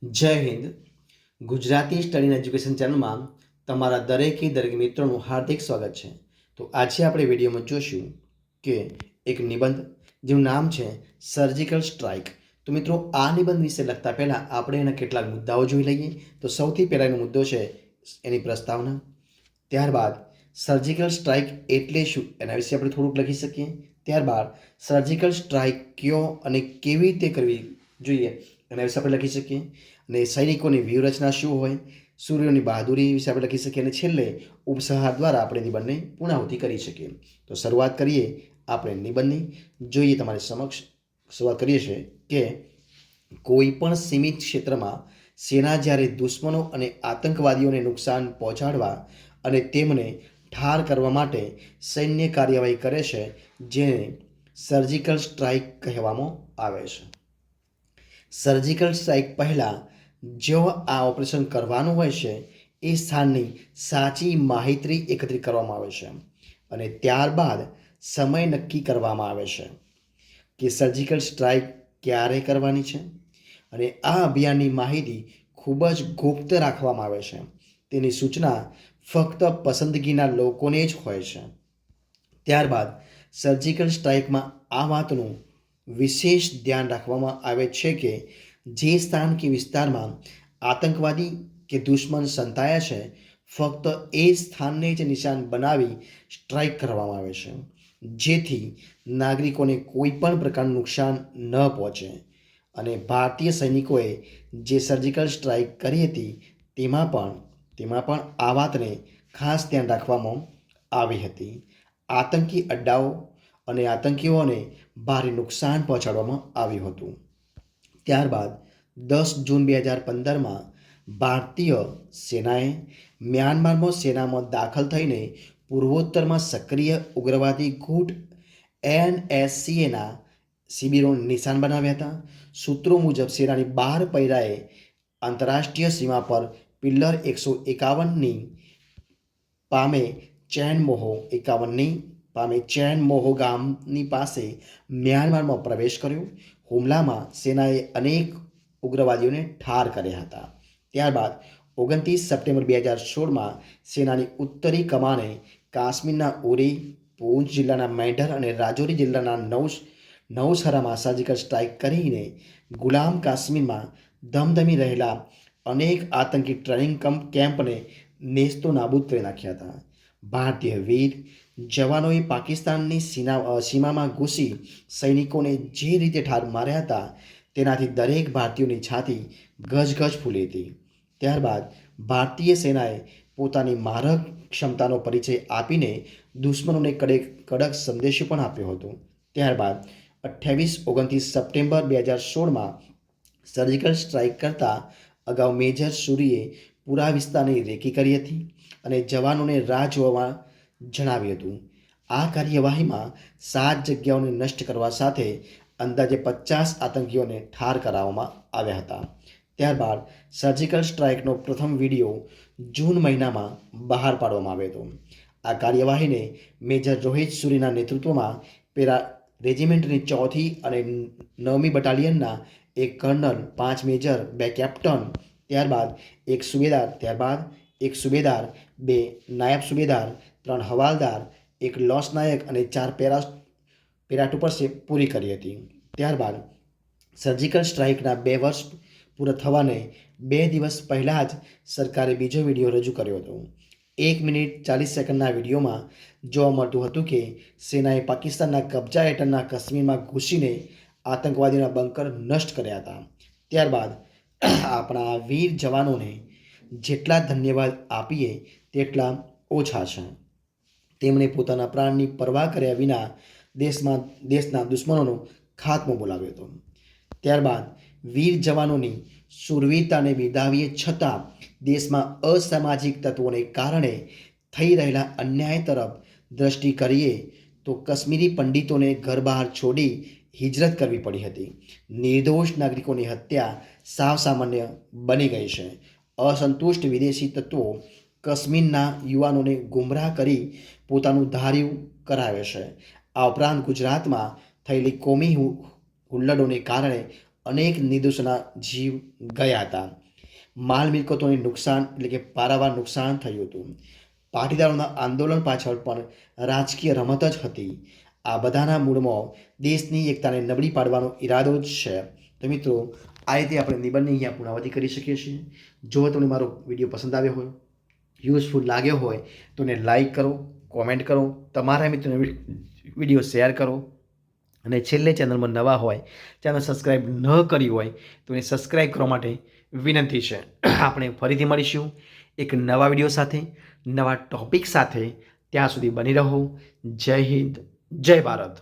જય Hind. Gujarati study and education ચેનલમાં તમારા દરેક મિત્રોનું હાર્દિક સ્વાગત છે. તો આજે આપણે વિડીયોમાં જોશું કે એક નિબંધ જેનું નામ છે સર્જિકલ સ્ટ્રાઇક. તો મિત્રો, આ નિબંધ વિશે લખતા પહેલાં આપણે એના કેટલાક મુદ્દાઓ જોઈ લઈએ. તો સૌથી પહેલાં એનો મુદ્દો છે એની પ્રસ્તાવના. ત્યારબાદ સર્જિકલ સ્ટ્રાઇક એટલે શું એના વિશે આપણે થોડુંક લખી શકીએ. ત્યારબાદ સર્જિકલ સ્ટ્રાઇક કયો અને કેવી રીતે કરવી જોઈએ એના વિશે આપણે લખી શકીએ. અને સૈનિકોની વ્યૂહરચના શું હોય, સૂર્યોની બહાદુરી વિશે આપણે લખી શકીએ. અને છેલ્લે ઉપસંહાર દ્વારા આપણે નિબંધની પૂર્ણાહુતિ કરી શકીએ. તો શરૂઆત કરીએ આપણે નિબંધની. જોઈએ તમારી સમક્ષ શરૂઆત કરીએ છીએ કે કોઈ પણ સીમિત ક્ષેત્રમાં સેના જ્યારે દુશ્મનો અને આતંકવાદીઓને નુકસાન પહોંચાડવા અને તેમને ઠાર કરવા માટે સૈન્ય કાર્યવાહી કરે છે, જેને સર્જિકલ સ્ટ્રાઇક કહેવામાં આવે છે. સર્જિકલ સ્ટ્રાઇક પહેલાં જો આ ઓપરેશન કરવાનું હોય છે એ સ્થાનની સાચી માહિતી એકત્રિત કરવામાં આવે છે અને ત્યારબાદ સમય નક્કી કરવામાં આવે છે કે સર્જિકલ સ્ટ્રાઇક ક્યારે કરવાની છે. અને આ અભિયાનની માહિતી ખૂબ જ ગુપ્ત રાખવામાં આવે છે. તેની સૂચના ફક્ત પસંદગીના લોકોને જ હોય છે. ત્યારબાદ સર્જિકલ સ્ટ્રાઇકમાં આ વાતનું વિશેષ ધ્યાન રાખવામાં આવે છે કે જે સ્થાન કે વિસ્તારમાં આતંકવાદી કે દુશ્મન સંતાયા છે, ફક્ત એ સ્થાનને જ નિશાન બનાવી સ્ટ્રાઇક કરવામાં આવે છે, જેથી નાગરિકોને કોઈ પણ પ્રકારનું નુકસાન ન પહોંચે. અને ભારતીય સૈનિકોએ જે સર્જિકલ સ્ટ્રાઇક કરી હતી તેમાં પણ આ વાતને ખાસ ધ્યાન રાખવામાં આવી હતી. આતંકી અડ્ડાઓ અને આતંકીઓને ભારે નુકસાન પહોંચાડવામાં આવ્યું હતું. ત્યારબાદ 10 જૂન 2015માં ભારતીય સેનાએ મ્યાનમારમાં સેનામાં દાખલ થઈને પૂર્વોત્તરમાં સક્રિય ઉગ્રવાદી ગુટ NSCAના શિબિરોને નિશાન બનાવ્યા હતા. સૂત્રો મુજબ સેનાની 12 પૈરાએ આંતરરાષ્ટ્રીય સીમા પર પિલ્લર 151ની પામે ચેન મોહો ગામની પાસે મ્યાનમારમાં પ્રવેશ કર્યો. હુમલામાં સેનાએ અનેક ઉગ્રવાદીઓને ઠાર કર્યા હતા. ત્યારબાદ 29 સપ્ટેમ્બર 2016માં સેનાની ઉત્તરી કમાને કાશ્મીરના ઉરી, પૂંચ જિલ્લાના મેંઢર અને રાજૌરી જિલ્લાના નવશહરામાં સર્જિકલ સ્ટ્રાઇક કરીને ગુલામ કાશ્મીરમાં ધમધમી રહેલા અનેક આતંકી ટ્રેનિંગ કેમ્પને નેસ્તો નાબૂદ કરી નાખ્યા હતા. ભારતીય વીર જવાનોએ પાકિસ્તાનની સીમામાં ઘૂસી સૈનિકોને જે રીતે ઠાર માર્યા હતા તેનાથી દરેક ભારતીયોની છાતી ગજગજ ફૂલી હતી. ત્યારબાદ ભારતીય સેનાએ પોતાની મારક ક્ષમતાનો પરિચય આપીને દુશ્મનોને કડક સંદેશો પણ આપ્યો હતો. ત્યારબાદ 28-29 સપ્ટેમ્બર 2016માં સર્જિકલ સ્ટ્રાઇક કરતાં અગાઉ મેજર સૂરીએ પૂરા વિસ્તારની રેકી કરી હતી અને જવાનોને રાહ જોવા જણાવ્યું હતું. આ કાર્યવાહીમાં 7 જગ્યાઓને નષ્ટ કરવા સાથે અંદાજે 50 આતંકીઓને ઠાર કરાવવામાં આવ્યા હતા. ત્યારબાદ સર્જિકલ સ્ટ્રાઇકનો પ્રથમ વિડીયો જૂન મહિનામાં બહાર પાડવામાં આવ્યો હતો. આ કાર્યવાહીને મેજર રોહિત સૂરીના નેતૃત્વમાં પેરા રેજિમેન્ટની 4th અને 9મી બટાલિયનના 1 કર્નલ, 5 મેજર, 2 કેપ્ટન, ત્યારબાદ 1 સુબેદાર, 2 નાયબ સુબેદાર, 3 હવાલદાર, 1 લોસ નાયક અને 4 પેરાટ્રુપર્સે પૂરી કરી હતી. ત્યારબાદ સર્જિકલ સ્ટ્રાઇકના 2 વર્ષ પૂરા થવાને 2 દિવસ પહેલાં જ સરકારે બીજો વિડીયો રજૂ કર્યો હતો. 1 મિનિટ 40 સેકન્ડના વિડીયોમાં જોવા મળતું હતું કે સેનાએ પાકિસ્તાનના કબજા હેઠળના કાશ્મીરમાં ઘૂસીને આતંકવાદીઓના બંકર નષ્ટ કર્યા હતા. ત્યારબાદ આપણા વીર જવાનોને જેટલા ધન્યવાદ આપીએ તેટલા ઓછા છે. તેમણે પોતાના પ્રાણની પરવા કર્યા વિના દેશના દુશ્મનોનો ખાત્મો બોલાવ્યો હતો. ત્યારબાદ વીર જવાનોની શૂરવીરતાને બિરદાવીએ છતાં દેશમાં અસામાજિક તત્વોને કારણે થઈ રહેલા અન્યાય તરફ દ્રષ્ટિ કરીએ તો કાશ્મીરી પંડિતોને ઘર બહાર છોડી હિજરત કરવી પડી હતી. નિર્દોષ નાગરિકોની હત્યા સાવ સામાન્ય બની ગઈ છે. અસંતુષ્ટ વિદેશી તત્વો કાશ્મીરના યુવાનોને ગુમરાહ કરી પોતાનું ધાર્યું કરાવે છે. આ ઉપરાંત ગુજરાતમાં થયેલી કોમી હુલ્લડોને કારણે અનેક નિર્દોષોના જીવ ગયા હતા. માલ મિલકતોને નુકસાન એટલે કે પારાવાર નુકસાન થયું હતું. પાટીદારોના આંદોલન પાછળ પણ રાજકીય રમત જ હતી. આ બધાના મૂળમાં દેશની એકતાને નબળી પાડવાનો ઈરાદો જ છે. તો મિત્રો, આ રીતે આપણે નિબંધની અહીંયા પૂર્ણાવતિ કરી શકીએ છીએ. જો તમને મારો વિડીયો પસંદ આવ્યો હોય, યુઝફુલ લાગ્યો હોય તો એને લાઈક કરો, કોમેન્ટ કરો, તમારા મિત્રોને વિડીયો શેર કરો અને છેલ્લે ચેનલમાં નવા હોય, ચેનલ સબસ્ક્રાઈબ ન કરી હોય તો એને સબસ્ક્રાઈબ કરવા માટે વિનંતી છે. આપણે ફરીથી મળીશું એક નવા વિડીયો સાથે, નવા ટોપિક સાથે. ત્યાં સુધી બની રહો. જય હિન્દ, જય ભારત.